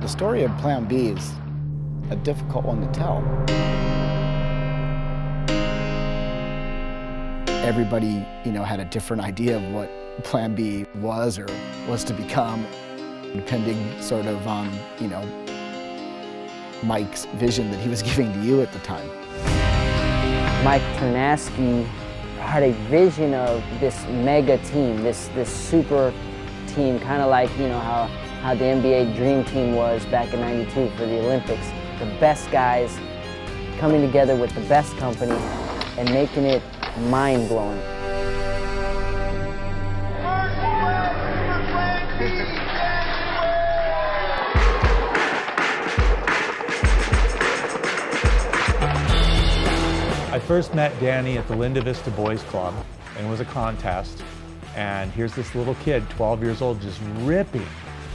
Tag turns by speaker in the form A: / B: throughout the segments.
A: The story of Plan B is a difficult one to tell. Everybody, had a different idea of what Plan B was or was to become, depending sort of on, Mike's vision that he was giving to you at the time.
B: Mike Ternasky had a vision of this mega team, this super team, kind of like, how the NBA Dream Team was back in '92 for the Olympics. The best guys coming together with the best company and making it mind-blowing.
C: I first met Danny at the Linda Vista Boys Club, and it was a contest. And here's this little kid, 12 years old, just ripping.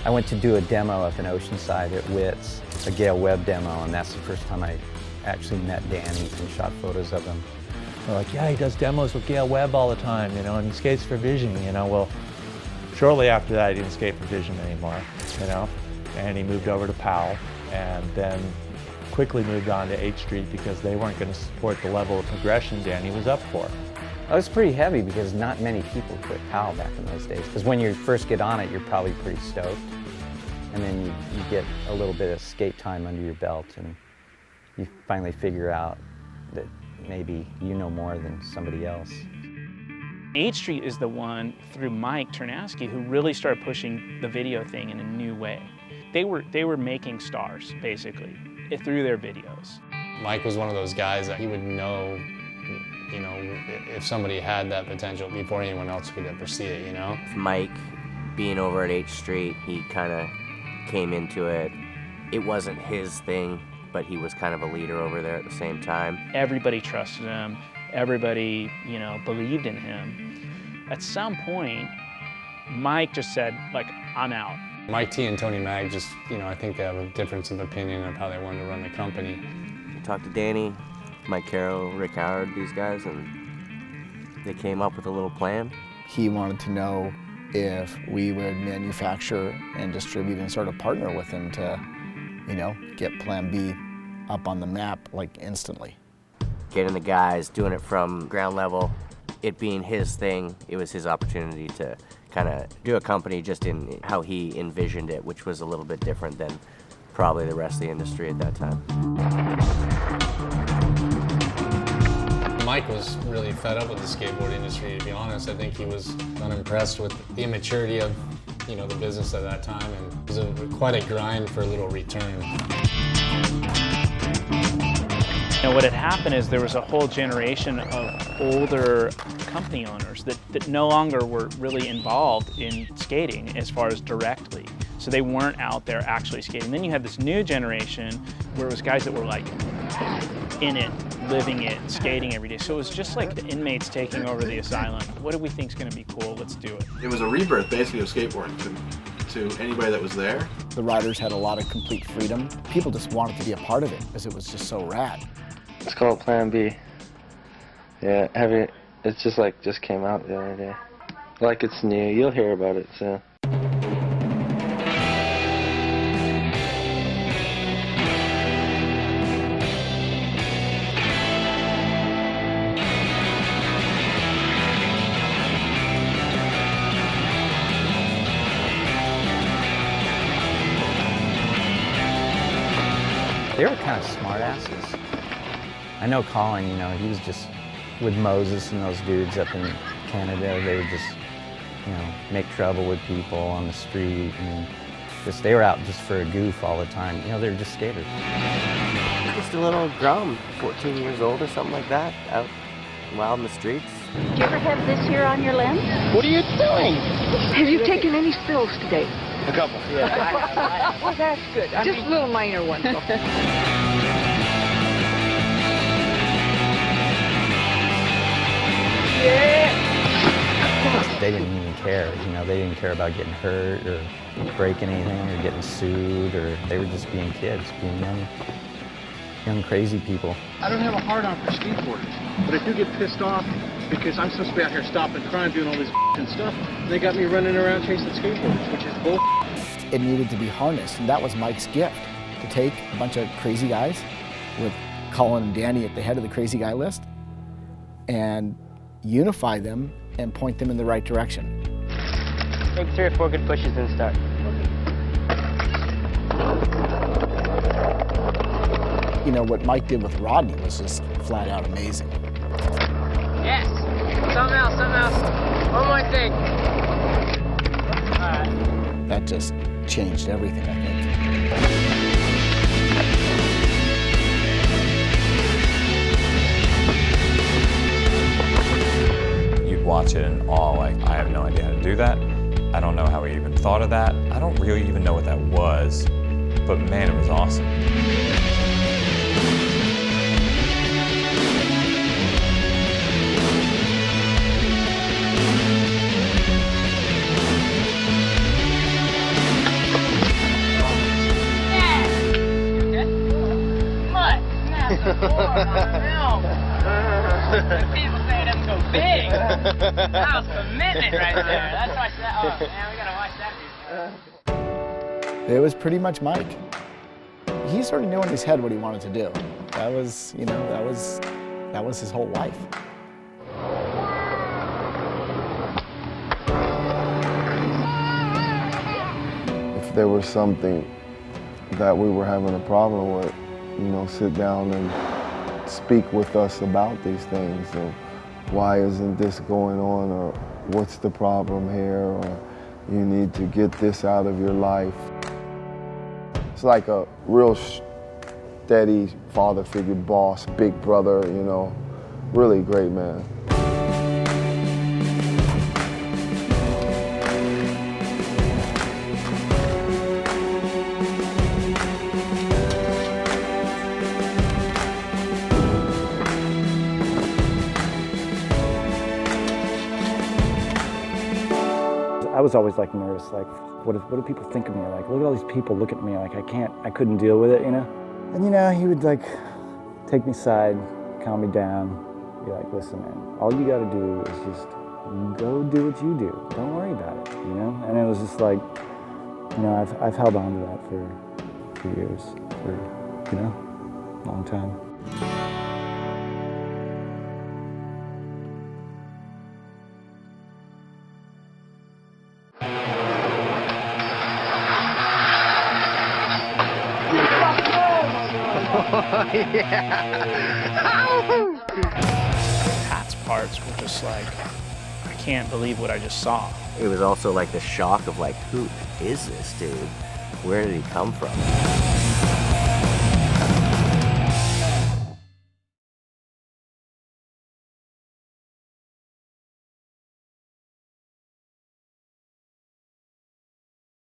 D: I went to do a demo up in Oceanside at Witt's, a Gale Webb demo, and that's the first time I actually met Danny and shot photos of him.
C: They're like, yeah, he does demos with Gale Webb all the time, and he skates for Vision, Well, shortly after that, he didn't skate for Vision anymore, and he moved over to PAL, and then quickly moved on to H Street because they weren't going to support the level of progression Danny was up for.
D: It was pretty heavy because not many people quit PAL back in those days. Because when you first get on it, you're probably pretty stoked. And then you get a little bit of skate time under your belt and you finally figure out that maybe you know more than somebody else.
E: H Street is the one, through Mike Ternasky, who really started pushing the video thing in a new way. They were making stars, basically, through their videos.
F: Mike was one of those guys that he would know, if somebody had that potential before anyone else could ever see it,
G: Mike being over at H Street, he kind of came into it. It wasn't his thing, but he was kind of a leader over there at the same time.
E: Everybody trusted him. Everybody, believed in him. At some point, Mike just said, I'm out.
F: Mike T and Tony Mag just, I think they have a difference of opinion of how they wanted to run the company.
G: I talked to Danny, Mike Carroll, Rick Howard, these guys, and they came up with a little plan.
A: He wanted to know if we would manufacture and distribute and sort of partner with him to, get Plan B up on the map, instantly.
G: Getting the guys, doing it from ground level, it being his thing, it was his opportunity to kind of do a company just in how he envisioned it, which was a little bit different than probably the rest of the industry at that time.
F: Mike was really fed up with the skateboard industry, to be honest. I think he was unimpressed with the immaturity of, the business at that time, and it was quite a grind for a little return.
E: What had happened is there was a whole generation of older company owners that no longer were really involved in skating as far as directly. So they weren't out there actually skating. Then you had this new generation where it was guys that were in it, living it, skating every day. So it was just like the inmates taking over the asylum. What do we think is going to be cool? Let's do it.
H: It was a rebirth basically of skateboarding to anybody that was there.
A: The riders had a lot of complete freedom. People just wanted to be a part of it because it was just so rad.
I: It's called Plan B. Yeah, it's just came out the other day. It's new. You'll hear about it soon.
D: They were kind of smart asses. I know Colin, he was just with Moses and those dudes up in Canada. They would just, make trouble with people on the street and they were out just for a goof all the time. They were just skaters.
G: Just a little grum, 14 years old or something like that, out wild in the streets.
J: Did you ever have this here on your lens?
I: What are you doing?
J: Have you taken any spills today?
I: A couple.
J: Yeah. Well, that's good. Just little minor ones.
D: They didn't even care, they didn't care about getting hurt or breaking anything or getting sued, or they were just being kids, being young crazy people.
K: I don't have a hard-on for skateboarders, but I do get pissed off because I'm supposed to be out here stopping crime, doing all this stuff. They got me running around chasing skateboarders, which is bull.
A: it needed to be harnessed. And that was Mike's gift, to take a bunch of crazy guys with Colin and Danny at the head of the crazy guy list and unify them and point them in the right direction.
B: Take 3 or 4 good pushes and start.
A: You know, what Mike did with Rodney was just flat out amazing.
B: Yes! Something else, something else. One more thing. All right.
A: That just changed everything, I think.
L: You'd watch it in awe, like, I have no idea how to do that. I don't know how he even thought of that. I don't really even know what that was, but man, it was awesome.
B: People say it doesn't go big. That was commitment right there. That's why that. Oh man, we gotta watch that video.
A: It was pretty much Mike. He sort of knew in his head what he wanted to do. That was, you know, that was his whole life.
M: If there was something that we were having a problem with, you know, sit down and speak with us about these things. So why isn't this going on, or what's the problem here, or you need to get this out of your life. It's like a real steady father figure, boss, big brother, you know, really great man.
N: I was always like nervous, like what do people think of me? Like, look at all these people looking at me, like I couldn't deal with it, you know? And you know, he would like take me aside, calm me down, be like, listen man, all you gotta do is just go do what you do. Don't worry about it, you know? And it was just like, you know, I've held on to that for years, for, you know, a long time.
E: Pat's parts were just like, I can't believe what I just saw.
G: It was also like the shock of like, who is this dude? Where did he come from?